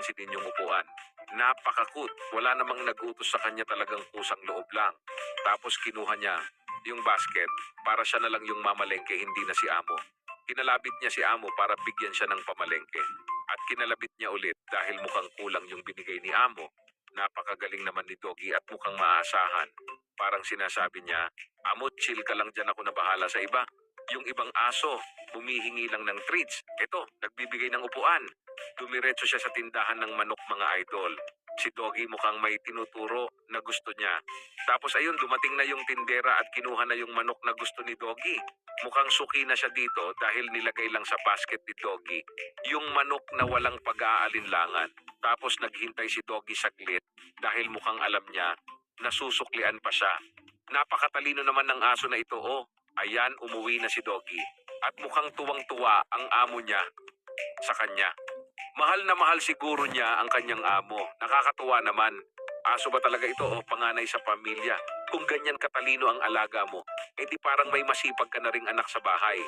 napansin ninyong upuan. Napakakut. Wala namang nag-utos sa kanya, talagang kusang loob lang. Tapos kinuha niya yung basket para siya na lang yung mamalengke, hindi na si amo. Kinalabit niya si amo para bigyan siya ng pamalengke. At kinalabit niya ulit dahil mukhang kulang yung binigay ni amo. Napakagaling naman ni Doggy at mukhang maasahan. Parang sinasabi niya, amo, chill ka lang dyan, ako na bahala sa iba. Yung ibang aso, humihingi lang ng treats. Ito, nagbibigay ng upuan. Dumiretso siya sa tindahan ng manok, mga idol. Si Doggy mukhang may tinuturo na gusto niya. Tapos ayun, dumating na yung tindera at kinuha na yung manok na gusto ni Doggy. Mukhang suki na siya dito dahil nilagay lang sa basket ni Doggy yung manok na walang pag-aalinlangan. Tapos naghintay si Doggy saglit dahil mukhang alam niya na susuklian pa siya. Napakatalino naman ng aso na ito, oh. Ayan, umuwi na si Doggy. At mukhang tuwang-tuwa ang amo niya sa kanya. Mahal na mahal siguro niya ang kanyang amo. Nakakatuwa naman. Aso ba talaga ito, o panganay sa pamilya? Kung ganyan katalino ang alaga mo, di parang may masipag ka na ring anak sa bahay.